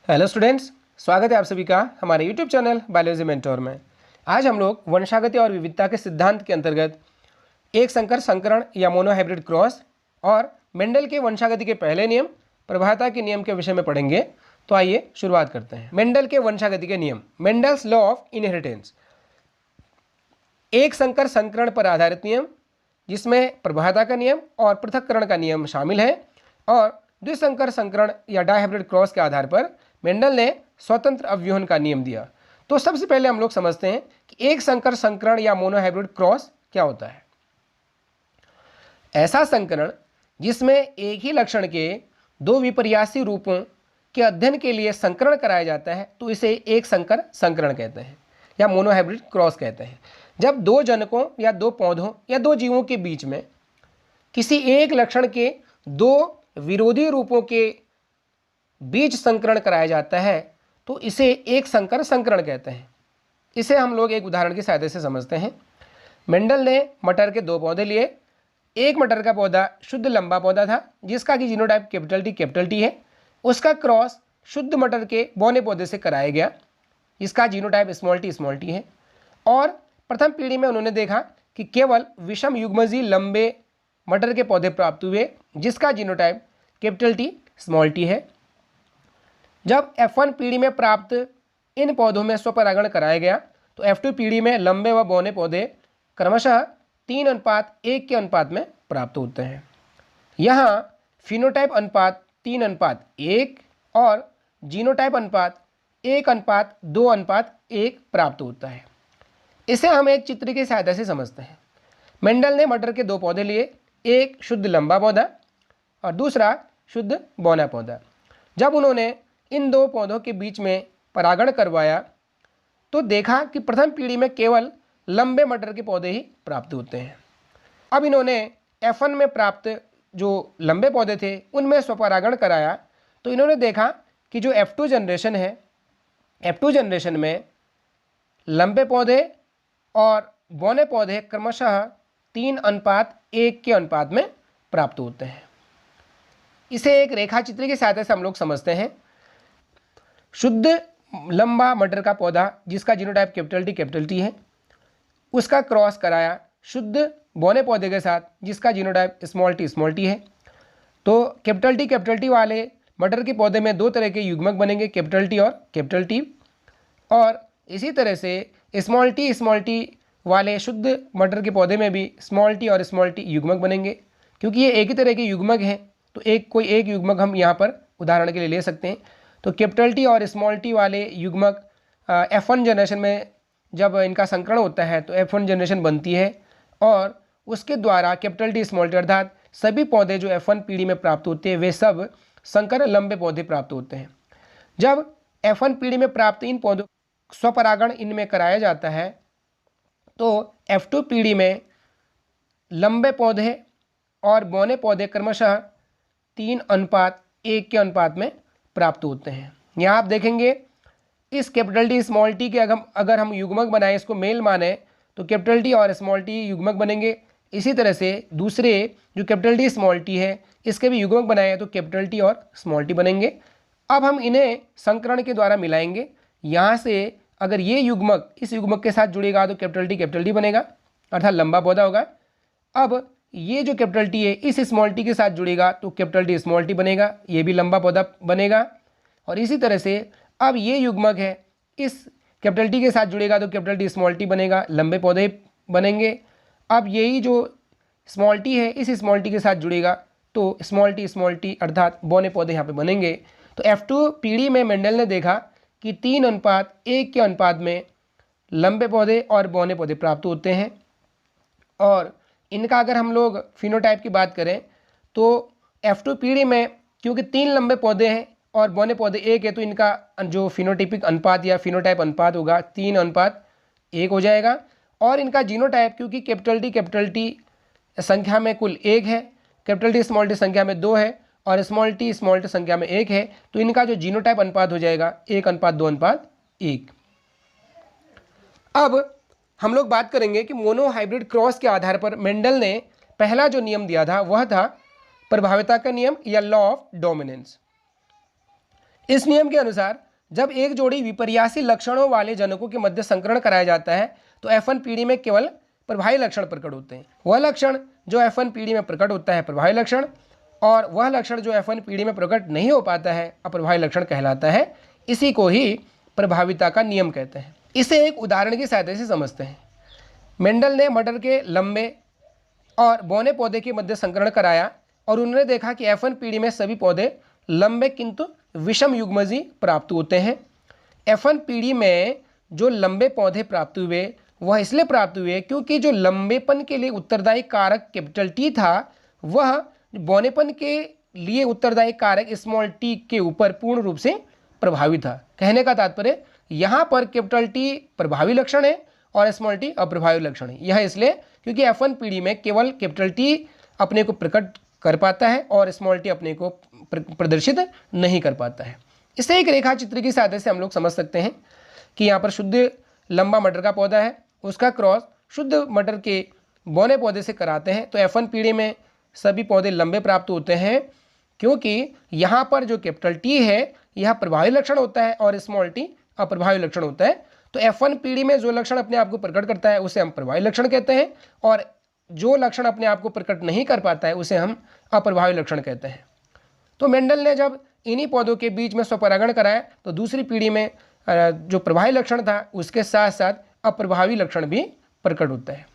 Hello students, स्वागत है आप सभी का हमारे यूट्यूब चैनल बायोलॉजी मेंटोर में। आज हम लोग वंशागति और विविधता के सिद्धांत के अंतर्गत एक संकर संकरण या मोनोहाइब्रिड क्रॉस और मेंडल के वंशागति के पहले नियम प्रभावता के नियम के विषय में पढ़ेंगे। तो आइए शुरुआत करते हैं। मेंडल के वंशागति के नियम, मेंडल्स लॉ ऑफ इनहेरिटेंस, एक संकर संकरण पर आधारित नियम जिसमें प्रभावता का नियम और पृथक्करण का नियम शामिल है, और द्विसंकर संकरण या डायहाइब्रिड क्रॉस के आधार पर मेंडल ने स्वतंत्र अवरोहण का नियम दिया। तो सबसे पहले हम लोग समझते हैं कि एक संकर संकरण या मोनोहाइब्रिड क्रॉस क्या होता है। ऐसा संकरण जिसमें एक ही लक्षण के दो विपर्यासी रूपों के अध्ययन के लिए संकरण कराया जाता है, तो इसे एक संकर संकरण कहते हैं या मोनोहाइब्रिड क्रॉस कहते हैं। जब दो जनकों या दो पौधों या दो जीवों के बीच में किसी एक लक्षण के दो विरोधी रूपों के बीज संकरण कराया जाता है, तो इसे एक संकर संकरण कहते हैं। इसे हम लोग एक उदाहरण की सहायता से समझते हैं। मेंडल ने मटर के दो पौधे लिए। एक मटर का पौधा शुद्ध लंबा पौधा था जिसका कि जीनोटाइप कैपिटल टी है। उसका क्रॉस शुद्ध मटर के बौने पौधे से कराया गया जिसका जीनोटाइप स्मॉल टी है। और प्रथम पीढ़ी में उन्होंने देखा कि केवल विषम युग्मजी लंबे मटर के पौधे प्राप्त हुए जिसका genotype capital T small T है। जब F1 पीढ़ी में प्राप्त इन पौधों में स्वपरागण कराया गया तो F2 पीढ़ी में लंबे व बौने पौधे क्रमशः 3:1 के अनुपात में प्राप्त होते हैं। यहाँ फिनोटाइप अनुपात 3:1 और जीनोटाइप अनुपात 1:2:1 प्राप्त होता है। इसे हम एक चित्र की सहायता से समझते हैं। मेंडल ने मटर के दो पौधे लिए, एक शुद्ध लंबा पौधा और दूसरा शुद्ध बौना पौधा। जब उन्होंने इन दो पौधों के बीच में परागण करवाया तो देखा कि प्रथम पीढ़ी में केवल लंबे मटर के पौधे ही प्राप्त होते हैं। अब इन्होंने F1 में प्राप्त जो लंबे पौधे थे उनमें स्वपरागण कराया तो इन्होंने देखा कि जो F2 जनरेशन है, F2 जनरेशन में लंबे पौधे और बौने पौधे क्रमशः 3:1 के अनुपात में प्राप्त होते हैं। इसे एक रेखा चित्र की सहायता से हम लोग समझते हैं। शुद्ध लंबा मटर का पौधा जिसका जीनोटाइप कैपिटल टी है, उसका क्रॉस कराया शुद्ध बौने पौधे के साथ जिसका जीनोटाइप स्मॉल टी है। तो कैपिटल टी वाले मटर के पौधे में दो तरह के युग्मक बनेंगे, कैपिटल टी। और इसी तरह से स्मॉल टी वाले शुद्ध मटर के पौधे में भी स्मॉल टी युग्मक बनेंगे। क्योंकि ये एक ही तरह के युग्मक हैं तो कोई एक युग्मक हम यहाँ पर उदाहरण के लिए ले सकते हैं। तो कैपिटल टी और स्मॉल टी वाले युग्मक F1 जनरेशन में जब इनका संकरण होता है तो F1 जनरेशन बनती है और उसके द्वारा कैपिटल टी स्मॉल टी अर्थात सभी पौधे जो F1 पीढ़ी में प्राप्त होते हैं वे सब संकर लंबे पौधे प्राप्त होते हैं। जब F1 पीढ़ी में प्राप्त इन पौधों स्वपरागण इनमें कराया जाता है तो F2 पीढ़ी में लंबे पौधे और बौने पौधे क्रमशः 3:1 के अनुपात में प्राप्त होते हैं। यहाँ आप देखेंगे इस कैपिटल टी स्मॉल टी के अगर हम युग्मक बनाएं, इसको मेल माने तो कैपिटल टी और स्मॉल टी युग्मक बनेंगे। इसी तरह से दूसरे जो कैपिटल टी स्मॉल टी है इसके भी युग्मक बनाए तो कैपिटल टी और स्मॉल टी बनेंगे। अब हम इन्हें संकरण के द्वारा मिलाएंगे। यहाँ से अगर ये युग्मक इस युग्मक के साथ जुड़ेगा तो कैपिटल टी बनेगा अर्थात लंबा पौधा होगा। अब ये जो कैपिटल टी है इस स्मॉल टी के साथ जुड़ेगा तो कैपिटल टी स्मॉल टी बनेगा, ये भी लंबा पौधा बनेगा। और इसी तरह से अब ये युग्मक है इस कैपिटल टी के साथ जुड़ेगा तो कैपिटल टी स्मॉल टी बनेगा, लंबे पौधे बनेंगे। अब यही जो स्मॉल टी है इस स्मॉल टी के साथ जुड़ेगा तो स्मॉल टी अर्थात बौने पौधे यहाँ पे बनेंगे। तो F2 पीढ़ी में मेंडल ने देखा कि 3:1 के अनुपात में लंबे पौधे और बौने पौधे प्राप्त होते हैं। और इनका अगर हम लोग फिनोटाइप की बात करें तो F2 पीढ़ी में क्योंकि 3 लंबे पौधे हैं और बौने पौधे 1 है तो इनका जो फिनोटाइपिक अनुपात या फिनोटाइप अनुपात होगा 3:1 हो जाएगा। और इनका जीनोटाइप क्योंकि कैपिटल टी संख्या में कुल 1 है, कैपिटल टी स्मॉल टी संख्या में 2 है और स्मॉल टी संख्या में 1 है, तो इनका जो जीनोटाइप अनुपात हो जाएगा 1:2:1। अब हम लोग बात करेंगे कि मोनोहाइब्रिड क्रॉस के आधार पर मेंडल ने पहला जो नियम दिया था वह था प्रभाविता का नियम या लॉ ऑफ डोमिनेंस। इस नियम के अनुसार जब एक जोड़ी विपर्यासी लक्षणों वाले जनकों के मध्य संकरण कराया जाता है तो F1 पीढ़ी में केवल प्रभावी लक्षण प्रकट होते हैं। वह लक्षण जो F1 पीढ़ी में प्रकट होता है प्रभावी लक्षण, और वह लक्षण जो F1 पीढ़ी में प्रकट नहीं हो पाता है अप्रभावी लक्षण कहलाता है। इसी को ही प्रभाविता का नियम कहते हैं। इसे एक उदाहरण की सहायता से समझते हैं। मेंडल ने मटर के लंबे और बौने पौधे के मध्य संकरण कराया और उन्होंने देखा कि F1 पीढ़ी में सभी पौधे लंबे किंतु विषम युग्मजी प्राप्त होते हैं। F1 पीढ़ी में जो लंबे पौधे प्राप्त हुए वह इसलिए प्राप्त हुए क्योंकि जो लंबेपन के लिए उत्तरदायी कारक कैपिटल T था वह बौनेपन के लिए उत्तरदायी कारक स्मॉल t के ऊपर पूर्ण रूप से प्रभावी था। कहने का तात्पर्य यहाँ पर कैपिटल T प्रभावी लक्षण है और स्मॉल t अप्रभावी लक्षण है। यह इसलिए क्योंकि F1 पीढ़ी में केवल कैपिटल T अपने को प्रकट कर पाता है और स्मॉल t अपने को प्रदर्शित नहीं कर पाता है। इसे एक रेखा चित्र की सहायता से हम लोग समझ सकते हैं कि यहाँ पर शुद्ध लंबा मटर का पौधा है, उसका क्रॉस शुद्ध मटर के बौने पौधे से कराते हैं तो F1 पीढ़ी में सभी पौधे लंबे प्राप्त होते हैं क्योंकि यहाँ पर जो कैपिटल T है यह प्रभावी लक्षण होता है और स्मॉल t अप्रभावी लक्षण होता है। तो F1 पीढ़ी में जो लक्षण अपने आप को प्रकट करता है उसे हम प्रभावी लक्षण कहते हैं और जो लक्षण अपने आप को प्रकट नहीं कर पाता है उसे हम अप्रभावी लक्षण कहते हैं। तो मेंडल ने जब इन्हीं पौधों के बीच में स्वपरागण कराया तो दूसरी पीढ़ी में जो प्रभावी लक्षण था उसके साथ साथ अप्रभावी लक्षण भी प्रकट होता है।